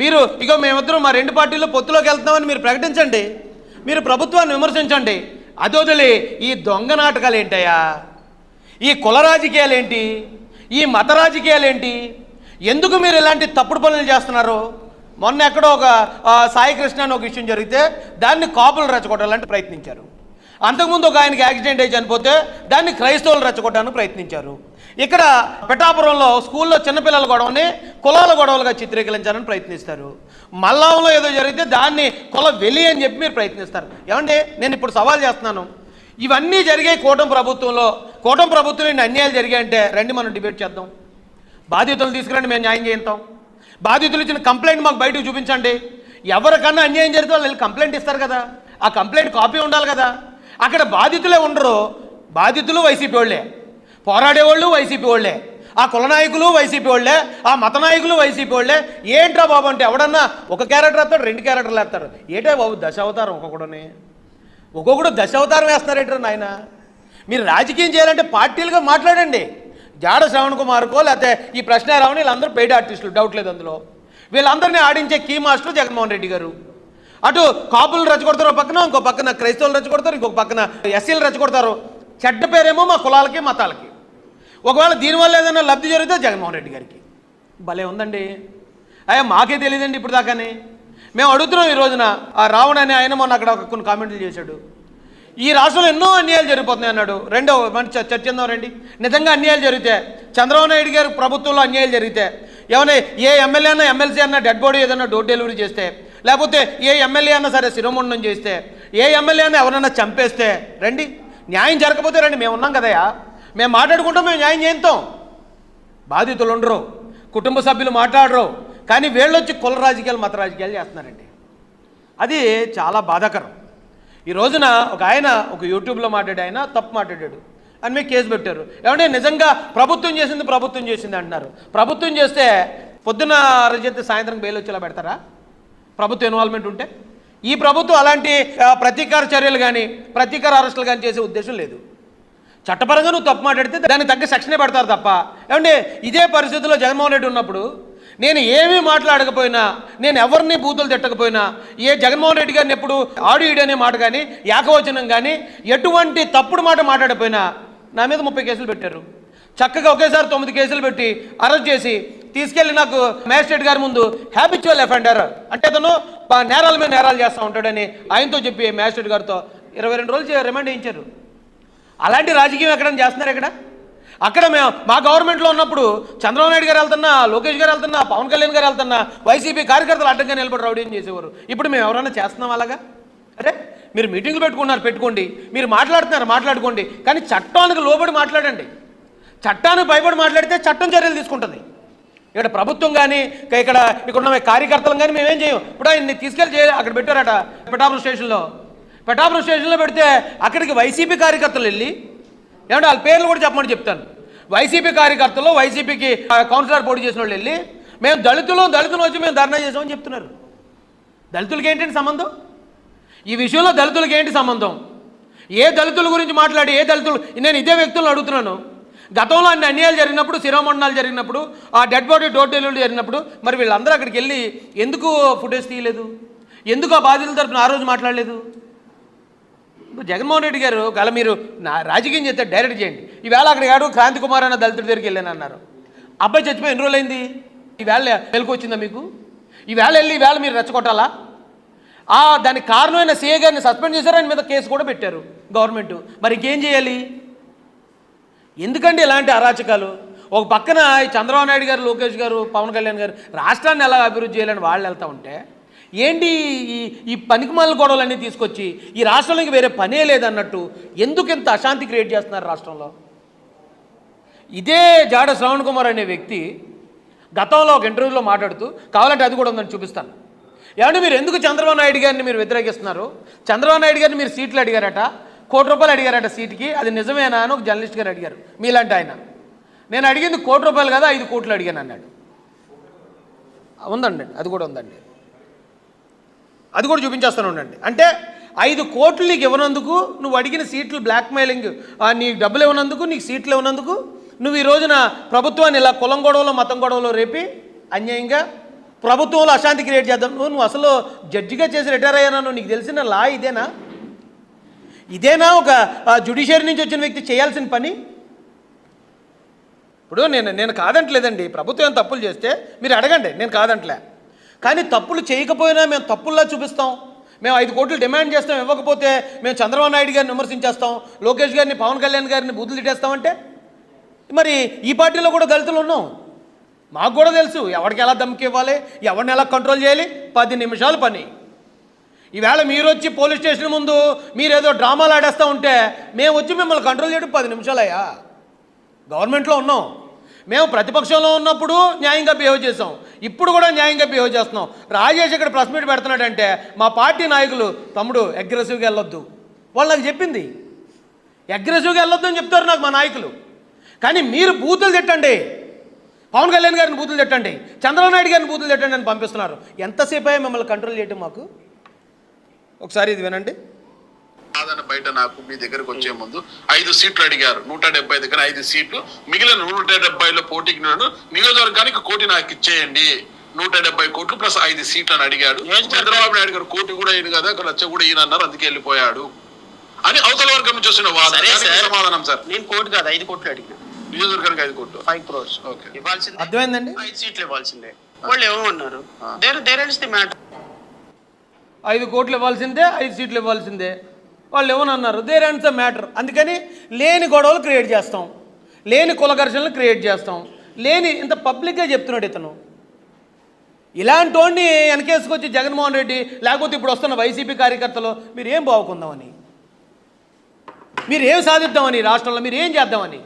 మీరు ఇగో మేమిద్దరం మా రెండు పార్టీల్లో పొత్తులోకి వెళ్తున్నామని మీరు ప్రకటించండి, మీరు ప్రభుత్వాన్ని విమర్శించండి. అది వదిలి ఈ దొంగ నాటకాలు ఏంటయ్యా, ఈ కుల రాజకీయాలు ఏంటి, ఈ మత రాజకీయాలు ఏంటి, ఎందుకు మీరు ఇలాంటి తప్పుడు పనులు చేస్తున్నారు? మొన్న ఎక్కడో ఒక సాయి కృష్ణ అని ఒక విషయం జరిగితే దాన్ని కాపులు రెచ్చగొట్టాలంటే ప్రయత్నించారు. అంతకుముందు ఒక ఆయనకి యాక్సిడెంట్ అయి చనిపోతే దాన్ని క్రైస్తవులు రెచ్చగొట్టడానికి ప్రయత్నించారు. ఇక్కడ పిఠాపురంలో స్కూల్లో చిన్నపిల్లల గొడవని కులాల గొడవలుగా చిత్రీకరించాలని ప్రయత్నిస్తారు. మల్లాంలో ఏదో జరిగితే దాన్ని కుల వెలి అని చెప్పి మీరు ప్రయత్నిస్తారు. ఏమండి, నేను ఇప్పుడు సవాల్ చేస్తున్నాను, ఇవన్నీ జరిగాయి కూటమి ప్రభుత్వంలో. కూటమి ప్రభుత్వంలో ఇన్ని అన్యాయాలు జరిగాయంటే రండి మనం డిబేట్ చేద్దాం. బాధితులు తీసుకురండి, మేము న్యాయం చేయిస్తాం. బాధితులు ఇచ్చిన కంప్లైంట్ మాకు బయటకు చూపించండి. ఎవరికన్నా అన్యాయం జరిగితే వాళ్ళు కంప్లైంట్ ఇస్తారు కదా, ఆ కంప్లైంట్ కాపీ ఉండాలి కదా. అక్కడ బాధితులే ఉండరు, బాధితులు వైసీపీ వాళ్ళే, పోరాడేవాళ్ళు వైసీపీ వాళ్ళే, ఆ కుల నాయకులు వైసీపీ వాళ్ళే, ఆ మత నాయకులు వైసీపీ వాళ్ళే. ఏంట్రా బాబు అంటే ఎవడన్నా ఒక క్యారెక్టర్ వేస్తాడు, రెండు క్యారెక్టర్లు వేస్తారు. ఏటే బాబు దశావతారం, ఒక్కొక్కడు దశావతారం వేస్తున్నారేంటారు నాయన. మీరు రాజకీయం చేయాలంటే పార్టీలుగా మాట్లాడండి. జాడ శ్రవణ్ కుమార్కో లేకపోతే ఈ ప్రశ్నారావుని వీళ్ళందరూ పెయిడ్ ఆర్టిస్టులు, డౌట్ లేదు అందులో. వీళ్ళందరినీ ఆడించే కీ మాస్టర్ జగన్మోహన్ రెడ్డి గారు. అటు కాపులు రెచ్చగొడతారు పక్కన, ఇంకో పక్కన క్రైస్తవులు రెచ్చగొడతారు, ఇంకొక పక్కన ఎస్సీలు రెచ్చగొడతారు. చెడ్డ పేరేమో మా కులాలకి మతాలకి. ఒకవేళ దీనివల్ల ఏదైనా లబ్ధి జరిగితే జగన్మోహన్ రెడ్డి గారికి. భలే ఉందండి. అయ్యా మాకే తెలియదండి ఇప్పుడు దాకానే. మేము అడుగుతున్నాం ఈ రోజున. ఆ రావణ్ అనే ఆయన మొన్న అక్కడ కొన్ని కామెంట్లు చేశాడు. ఈ రాష్ట్రంలో ఎన్నో అన్యాయాలు జరిగిపోతున్నాయి అన్నాడు. రెండో మంచి చర్చిందాం రండి. నిజంగా అన్యాయాలు జరిగితే, చంద్రబాబు నాయుడు గారు ప్రభుత్వంలో అన్యాయాలు జరిగితే, ఏమైనా ఏ ఎమ్మెల్యే అన్నా ఎమ్మెల్సీ అన్నా డెడ్ బాడీ ఏదన్నా డోర్ డెలివరీ చేస్తే, లేకపోతే ఏ ఎమ్మెల్యే అన్నా సరే శిరోముండనం చేస్తే, ఏ ఎమ్మెల్యే అన్నా ఎవరన్నా చంపేస్తే రండి. న్యాయం జరగకపోతే రండి, మేము ఉన్నాం కదయా, మేము మాట్లాడుకుంటాం, మేము న్యాయం చేస్తాం. బాధితులు ఉండరు, కుటుంబ సభ్యులు మాట్లాడరు, కానీ వీళ్ళొచ్చి కుల రాజకీయాలు మత రాజకీయాలు చేస్తున్నారండి. అది చాలా బాధాకరం. ఈ రోజున ఒక ఆయన ఒక యూట్యూబ్లో మాట్లాడే ఆయన తప్పు మాట్లాడాడు అని మీకు కేసు పెట్టారు. ఏమంటే నిజంగా ప్రభుత్వం చేసింది అంటున్నారు. ప్రభుత్వం చేస్తే పొద్దున్న అరచేస్తే సాయంత్రం బెయిల్ వచ్చేలా పెడతారా ప్రభుత్వ ఇన్వాల్వ్మెంట్ ఉంటే? ఈ ప్రభుత్వం అలాంటి ప్రతీకార చర్యలు కానీ ప్రతీకార అరెస్టులు కానీ చేసే ఉద్దేశం లేదు. చట్టపరంగా నువ్వు తప్పు మాట్లాడితే దానికి తగ్గ శిక్షనే పెడతారు తప్ప. ఏమంటే ఇదే పరిస్థితుల్లో జగన్మోహన్ రెడ్డి ఉన్నప్పుడు నేను ఏమీ మాట్లాడకపోయినా, నేను ఎవరిని బూతులు తిట్టకపోయినా, ఏ జగన్మోహన్ రెడ్డి గారిని ఎప్పుడు ఆడియో అనే మాట కానీ ఏకవచనం కానీ ఎటువంటి తప్పుడు మాట మాట్లాడకపోయినా నా మీద 30 కేసులు పెట్టారు. చక్కగా ఒకేసారి 9 కేసులు పెట్టి అరెస్ట్ చేసి తీసుకెళ్ళి నాకు మ్యాజిస్ట్రేట్ గారి ముందు హ్యాబిచువల్ అఫెండర్ అంటే అతను నేరాల మీద నేరాలు చేస్తూ ఉంటాడని ఆయనతో చెప్పి మ్యాజిస్ట్రేట్ గారితో 22 రోజులు రిమాండ్ చేయించారు. అలాంటి రాజకీయం ఎక్కడైనా చేస్తున్నారు? అక్కడ మేము మా గవర్నమెంట్లో ఉన్నప్పుడు చంద్రబాబు నాయుడు గారు వెళ్తున్నా, లోకేష్ గారు వెళ్తున్నా, పవన్ కళ్యాణ్ గారు వెళ్తున్నా, వైసీపీ కార్యకర్తలు అడ్డంగా నిలబడి రౌడీని చేసేవారు. ఇప్పుడు మేము ఎవరైనా చేస్తున్నాం అలాగా? అరే మీరు మీటింగ్లు పెట్టుకోండి, మీరు మాట్లాడుకోండి, కానీ చట్టానికి లోబడి మాట్లాడండి. చట్టానికి భయపడి మాట్లాడితే చట్టం చర్యలు తీసుకుంటుంది. ఇక్కడ ప్రభుత్వం కానీ ఇక్కడ ఉన్న కార్యకర్తలు కానీ మేమేం చేయం. ఇప్పుడు ఆయన్ని తీసుకెళ్ళి అక్కడ పెట్టారట పిఠాపురం స్టేషన్లో పెడితే అక్కడికి వైసీపీ కార్యకర్తలు వెళ్ళి, ఏమంటే వాళ్ళ పేర్లు కూడా చెప్పమని చెప్తాను, వైసీపీ కార్యకర్తలు వైసీపీకి కౌన్సిలర్ పోటీ చేసిన వాళ్ళు వెళ్ళి మేము దళితులు వచ్చి మేము ధర్నా చేసామని చెప్తున్నారు. దళితులకి ఏంటండి సంబంధం? ఈ విషయంలో దళితులకి ఏంటి సంబంధం? ఏ దళితుల గురించి మాట్లాడి నేను ఇదే వ్యక్తులను అడుగుతున్నాను. గతంలో అన్ని అన్యాయాలు జరిగినప్పుడు, శిరోమండనాలు జరిగినప్పుడు, ఆ డెడ్ బాడీ డోర్ డెలివరీ జరిగినప్పుడు మరి వీళ్ళందరూ అక్కడికి వెళ్ళి ఎందుకు ఫుటేజ్ తీయలేదు? ఎందుకు ఆ బాధితుల తరపున ఆ రోజు మాట్లాడలేదు? జగన్మోహన్ రెడ్డి గారు గల మీరు రాజకీయం చేస్తే డైరెక్ట్ చేయండి. ఈవేళ అక్కడికి ఆడు క్రాంతి కుమార్ అన్న దళితుడి దగ్గరికి వెళ్ళాను అన్నారు. అబ్బాయి చచ్చిపోయి ఎన్ని రోజులైంది? ఈవేళ మెలకు వచ్చిందా మీకు? ఈవేళ మీరు రెచ్చగొట్టాలా? దానికి కారణమైన సీఏ గారిని సస్పెండ్ చేశారు, ఆయన మీద కేసు కూడా పెట్టారు గవర్నమెంట్. మరి ఇంకేం చేయాలి? ఎందుకండి ఇలాంటి అరాచకాలు? ఒక పక్కన చంద్రబాబు నాయుడు గారు, లోకేష్ గారు, పవన్ కళ్యాణ్ గారు రాష్ట్రాన్ని ఎలా అభివృద్ధి చేయాలని వాళ్ళు వెళ్తూ ఉంటే ఏంటి ఈ పనికిమాల గొడవలన్నీ తీసుకొచ్చి ఈ రాష్ట్రంలోకి వేరే పనే లేదన్నట్టు ఎందుకు ఇంత అశాంతి క్రియేట్ చేస్తున్నారు రాష్ట్రంలో? ఇదే జాడ శ్రవణ్ కుమార్ అనే వ్యక్తి గతంలో ఒక ఇంటర్వ్యూలో మాట్లాడుతూ, కావాలంటే అది కూడా ఉందని చూపిస్తాను. ఏమంటే మీరు ఎందుకు చంద్రబాబు నాయుడు గారిని మీరు వ్యతిరేకిస్తున్నారు? చంద్రబాబు నాయుడు గారిని మీరు సీట్లు అడిగారట, ₹1 అడిగారట సీటుకి, అది నిజమేనా అని ఒక జర్నలిస్ట్ గారు అడిగారు మీలాంటి ఆయన. నేను అడిగింది ₹1 కదా, 5 కోట్లు అడిగాను అన్నాడు. ఉందండి, అది కూడా ఉందండి, అది కూడా చూపించేస్తాను ఉండండి. అంటే 5 కోట్లు నీకు ఇవ్వనందుకు, నువ్వు అడిగిన సీట్లు బ్లాక్మెయిలింగ్, నీకు డబ్బులు ఇవ్వనందుకు, నీకు సీట్లు ఇవ్వనందుకు నువ్వు ఈ రోజున ప్రభుత్వాన్ని ఇలా కులం గొడవలో మతం గొడవలో రేపి అన్యాయంగా ప్రభుత్వంలో అశాంతి క్రియేట్ చేద్దాం. నువ్వు అసలు జడ్జిగా చేసి రిటైర్ అయ్యాను, నీకు తెలిసిన లా ఇదేనా ఒక జ్యుడిషియరీ నుంచి వచ్చిన వ్యక్తి చేయాల్సిన పని? ఇప్పుడు నేను కాదంటలేదండి, ప్రభుత్వం ఏం తప్పులు చేస్తే మీరు అడగండి, నేను కాదంటలే. కానీ తప్పులు చేయకపోయినా మేము తప్పుల్లా చూపిస్తాం. మేము 5 కోట్లు డిమాండ్ చేస్తాం, ఇవ్వకపోతే మేము చంద్రబాబు నాయుడు గారిని విమర్శించేస్తాం, లోకేష్ గారిని, పవన్ కళ్యాణ్ గారిని బూతులు తిట్టేస్తామంటే మరి ఈ పార్టీలో కూడా దళితులు ఉన్నాం. మాకు కూడా తెలుసు ఎవరికి ఎలా దమ్కి ఇవ్వాలి, ఎవరిని ఎలా కంట్రోల్ చేయాలి. 10 నిమిషాలు పని. ఈవేళ మీరు వచ్చి పోలీస్ స్టేషన్ ముందు మీరేదో డ్రామాలు ఆడేస్తూ ఉంటే మేము వచ్చి మిమ్మల్ని కంట్రోల్ చేయడం 10 నిమిషాలయ్యా. గవర్నమెంట్లో ఉన్నాం, మేము ప్రతిపక్షంలో ఉన్నప్పుడు న్యాయంగా బిహేవ్ చేసాం, ఇప్పుడు కూడా న్యాయంగా బిహేవ్ చేస్తున్నాం. రాజేష్ ఇక్కడ ప్రెస్ మీట్ పెడుతున్నాడంటే మా పార్టీ నాయకులు తమ్ముడు అగ్రెసివ్గా వెళ్ళొద్దు, వాళ్ళు నాకు చెప్పింది అగ్రెసివ్గా వెళ్ళొద్దు అని చెప్తారు నాకు మా నాయకులు. కానీ మీరు బూతులు తిట్టండి, పవన్ కళ్యాణ్ గారిని బూతులు తిట్టండి, చంద్రబాబు నాయుడు గారిని బూతులు తిట్టండి అని పంపిస్తున్నారు. ఎంతసేపు అయ్యా మిమ్మల్ని కంట్రోల్ చేయటం మాకు? ఒకసారి ఇది వినండి. సాధారణ బయట నాకు మీ దగ్గరకు వచ్చే ముందు 5 సీట్లు అడిగారు. 170 దగ్గర 5 సీట్లు, మిగిలిన 170లో పోటీకి నియోజకవర్గానికి 1 కోటి నాకు ఇచ్చేయండి, 170 కోట్లు ప్లస్ 5 సీట్లు అని అడిగాడు. చంద్రబాబు నాయుడు గారు 1 కోటి కూడా ఈయన కదా, 1 లక్ష కూడా ఈయన అన్నారు, అందుకే వెళ్ళిపోయాడు అని అవతల వర్గం నుంచి వచ్చిన సమాధానం. సార్ నేను 1 కోటి కాదు 5 కోట్లు అడిగాను, నియోజకవర్గానికి 5 కోట్లు 5 crores ఇవ్వాల్సింది. అర్థమైందండి, 5 సీట్లు ఇవ్వాల్సిందే. వాళ్ళు ఏమన్నారు, దేర్ ఇస్ ది మ్యాటర్. 5 కోట్లు ఇవ్వాల్సిందే, 5 సీట్లు ఇవ్వాల్సిందే, వాళ్ళు ఏమన్నారు, దేర్ అండ్స్ ద మ్యాటర్. అందుకని లేని గొడవలు క్రియేట్ చేస్తాం, లేని కుల ఘర్షణలు క్రియేట్ చేస్తాం, లేని ఇంత పబ్లిక్గా చెప్తున్నాడు ఇతను. ఇలాంటి వాడిని వెనకేసుకొచ్చి జగన్మోహన్ రెడ్డి లేకపోతే ఇప్పుడు వస్తున్న వైసీపీ కార్యకర్తలు మీరు ఏం బాగుకుందామని, మీరు ఏం సాధిద్దామని, రాష్ట్రంలో మీరు ఏం చేద్దామని,